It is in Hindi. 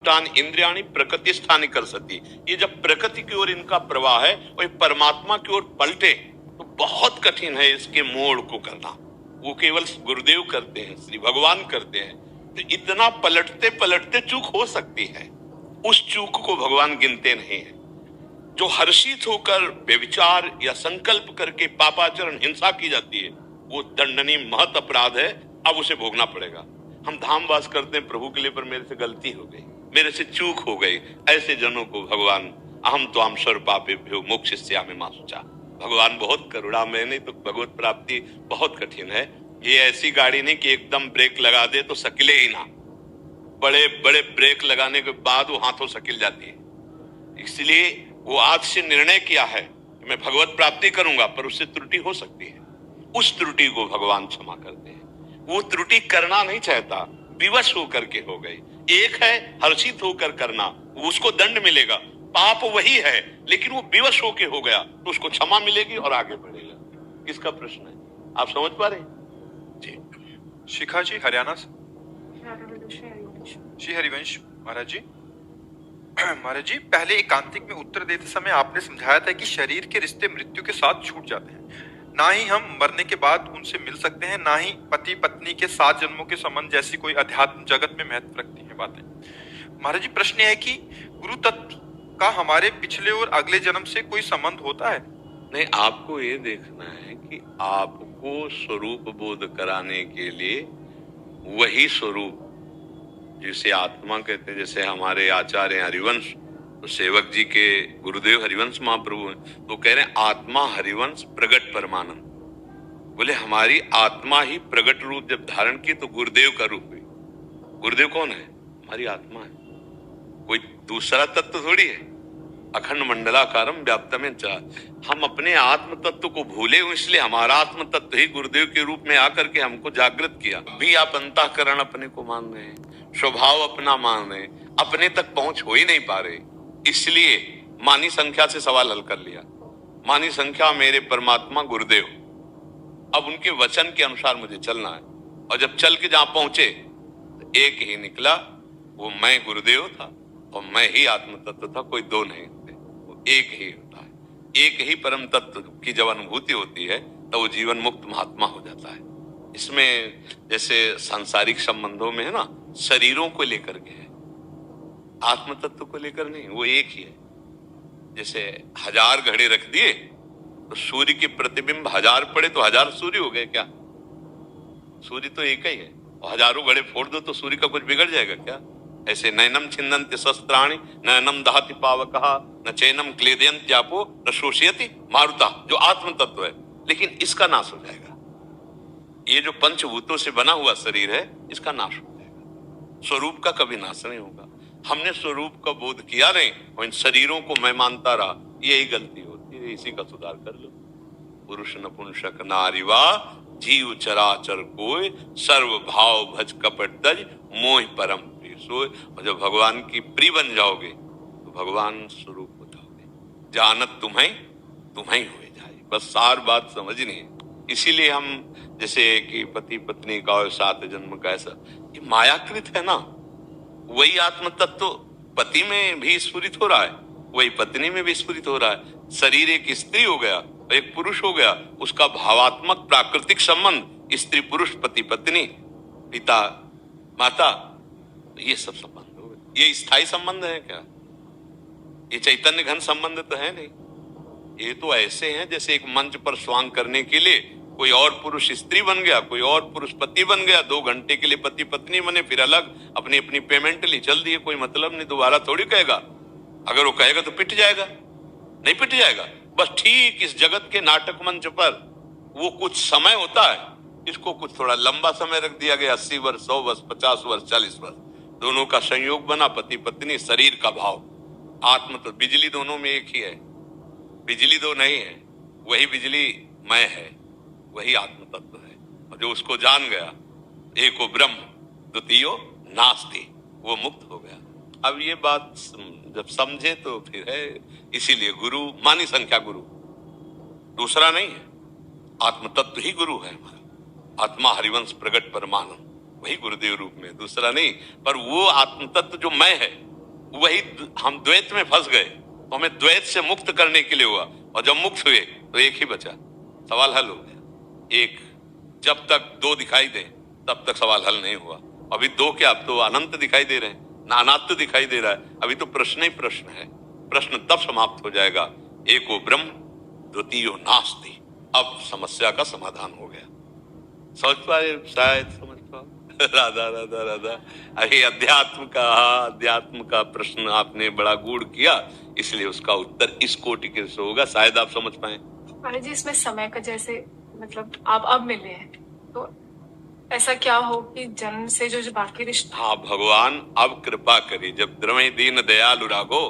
तान इंद्रियाणी प्रकृति स्थानी कर सती। ये जब प्रकृति की ओर इनका प्रवाह है और परमात्मा की ओर पलटे तो बहुत कठिन है इसके मोड़ को करना। वो केवल गुरुदेव करते हैं, श्री भगवान करते हैं। तो इतना पलटते पलटते चूक हो सकती है, उस चूक को भगवान गिनते नहीं है। जो हर्षित होकर व्यभिचार या संकल्प करके पापाचरण हिंसा की जाती है वो दंडनीय महत अपराध है, अब उसे भोगना पड़ेगा। हम धामवास करते हैं प्रभु के लिए, पर मेरे से गलती हो गई, मेरे से चूक हो गई, ऐसे जनों को भगवान अहम त्वाम सर्वपापेभ्यो मोक्षयिष्यामि मा शुचा। भगवान बहुत करुणामय, नहीं तो भगवत प्राप्ति बहुत कठिन है। ये ऐसी गाड़ी नहीं कि एकदम ब्रेक लगा दे तो सकिले ही ना, बड़े बड़े ब्रेक लगाने के बाद वो हाथों सकिल जाती है। इसलिए वो आज से निर्णय किया है कि मैं भगवत प्राप्ति करूंगा, पर उससे त्रुटि हो सकती है। उस त्रुटि को भगवान क्षमा करते हैं। वो त्रुटि करना नहीं चाहता, विवश होकर के हो गई। एक है हर्षित होकर करना, उसको दंड मिलेगा, पाप वही है, लेकिन वो विवश होकर हो गया तो उसको क्षमा मिलेगी और आगे बढ़ेगा। किसका प्रश्न है, आप समझ पा रहे जी? शिखा जी हरियाणा से। श्री हरिवंश महाराज जी। महाराज जी, पहले एकांतिक में उत्तर देते समय आपने समझाया था कि शरीर के रिश्ते मृत्यु के साथ छूट जाते हैं। ना ही हम मरने के बाद उनसे मिल सकते हैं, ना ही पति पत्नी के 7 जन्मों के संबंध जैसी कोई अध्यात्म जगत में महत्व रखती है बातें। महाराज जी, प्रश्न है कि गुरु तत्व का हमारे पिछले और अगले जन्म से कोई संबंध होता है? नहीं, आपको ये देखना है कि आपको स्वरूप बोध कराने के लिए वही स्वरूप जिसे आत्मा कहते हैं, जैसे हमारे आचार्य हरिवंश तो सेवक जी के गुरुदेव हरिवंश महाप्रभु हैं, तो कह रहे हैं आत्मा हरिवंश प्रगट परमानंद। बोले हमारी आत्मा ही प्रगट रूप जब धारण की तो गुरुदेव का रूप हुई। गुरुदेव कौन है? हमारी आत्मा है, कोई दूसरा तत्व थोड़ी है। अखंड मंडलाकारम व्याप्तमेन च। हम अपने आत्म तत्व को भूले हुए, इसलिए हमारा आत्म तत्व ही गुरुदेव के रूप में आकर के हमको जागृत किया। भी आप अंतःकरण अपने को मान रहे हैं, स्वभाव अपना मान रहे हैं, अपने तक पहुंच हो ही नहीं पा रहे, इसलिए मानी संख्या से सवाल हल कर लिया। मानी संख्या मेरे परमात्मा गुरुदेव, अब उनके वचन के अनुसार मुझे चलना है। और जब चल के जहां पहुंचे तो एक ही निकला, वो मैं गुरुदेव था और मैं ही आत्म तत्व था, कोई दो नहीं थे, वो एक ही होता है। एक ही परम तत्व की जब अनुभूति होती है तो वो जीवन मुक्त महात्मा हो जाता है। इसमें जैसे सांसारिक संबंधों में है ना, शरीरों को लेकर के है, आत्म तत्व को लेकर नहीं, वो एक ही है। जैसे 1000 घड़े रख दिए तो सूर्य के प्रतिबिंब 1000 पड़े तो 1000 सूर्य हो गए क्या? सूर्य तो एक ही है। और हजारों घड़े फोड़ दो तो सूर्य का कुछ बिगड़ जाएगा क्या? ऐसे नैनम छिन्नन्ति शस्त्राणि नैनम दहति पावकः न चैनम क्लेदयन्त्यापो न शोषयति मारुता, जो आत्म तत्व है, लेकिन इसका नाश हो जाएगा। ये जो पंचभूतों से बना हुआ शरीर है इसका नाश हो जाएगा, स्वरूप का कभी नाश नहीं होगा। हमने स्वरूप का बोध किया नहीं और इन शरीरों को मैं मानता रहा, यही गलती होती है, इसी का सुधार कर लो। पुरुष नपुंसक नारीवा जीव चराचर कोय सर्व भाव भज कपट तज मोह परम प्रिय सोय। और जब भगवान की प्रिय बन जाओगे तो भगवान स्वरूप हो जाओगे। जानत तुम्हें हुए जाए, बस सार बात समझनी है। इसीलिए हम जैसे कि पति पत्नी का और 7 जन्म का, ऐसा ये मायाकृत है ना, वही आत्म तत्व पति में भी स्फुरित हो रहा है, वही पत्नी में भी स्फुरित हो रहा है। शरीर एक स्त्री हो गया, एक पुरुष हो गया, उसका भावात्मक प्राकृतिक संबंध स्त्री पुरुष, पति पत्नी, पिता माता, ये सब संबंध हो गए। ये स्थायी संबंध है क्या? ये चैतन्य घन संबंध तो है नहीं। ये तो ऐसे हैं जैसे एक मंच पर स्वांग करने के लिए कोई और पुरुष स्त्री बन गया, कोई और पुरुष पति बन गया, 2 घंटे के लिए पति पत्नी बने, फिर अलग अपनी अपनी पेमेंट ली, चल दिए, कोई मतलब नहीं, दोबारा थोड़ी कहेगा। अगर वो कहेगा तो पिट जाएगा, नहीं पिट जाएगा। बस ठीक इस जगत के नाटक मंच पर वो कुछ समय होता है, इसको कुछ थोड़ा लंबा समय रख दिया गया, 80 वर्ष, 100 वर्ष, 50 वर्ष, 40 वर्ष, दोनों का संयोग बना, पति पत्नी, शरीर का भाव, आत्म तो बिजली दोनों में एक ही है, बिजली दो नहीं है, वही बिजली मैं है, वही आत्म तत्व है। और जो उसको जान गया, एको ब्रह्म द्वितीयो नास्ति, वो मुक्त हो गया। अब ये बात जब समझे तो फिर है, इसीलिए गुरु मानी संख्या गुरु, दूसरा नहीं है, आत्म तत्व ही गुरु है हमारा। आत्मा हरिवंश प्रगट परमानंद, वही गुरुदेव रूप में, दूसरा नहीं। पर वो आत्म तत्व जो मैं है वही हम द्वैत में फंस गए, तो हमें द्वैत से मुक्त करने के लिए हुआ, और जब मुक्त हुए तो एक ही बचा, सवाल हल हो गया। एक, जब तक दो दिखाई दे तब तक सवाल हल नहीं हुआ। अभी दो क्या, अब तो अनंत दिखाई दे रहे हैं, नानात्व दिखाई दे रहा है, अभी तो प्रश्न ही प्रश्न है। प्रश्न तब समाप्त हो जाएगा, एको ब्रह्म द्वितीयो नास्ति। अब समस्या का समाधान हो गया। समझ पाए, शायद समझ पाओ। राधा राधा राधा। अरे अध्यात्म का प्रश्न आपने बड़ा गूढ़ किया, इसलिए उसका उत्तर इस कोटि के से होगा, शायद आप समझ पाए। महाराज जी, इसमें समय का जैसे मतलब आप अब मिले हैं, तो ऐसा क्या हो कि जन्म से जो बाकी रिश्ते। हाँ, भगवान अब कृपा करी, जब द्रवे दीन दयालु राघो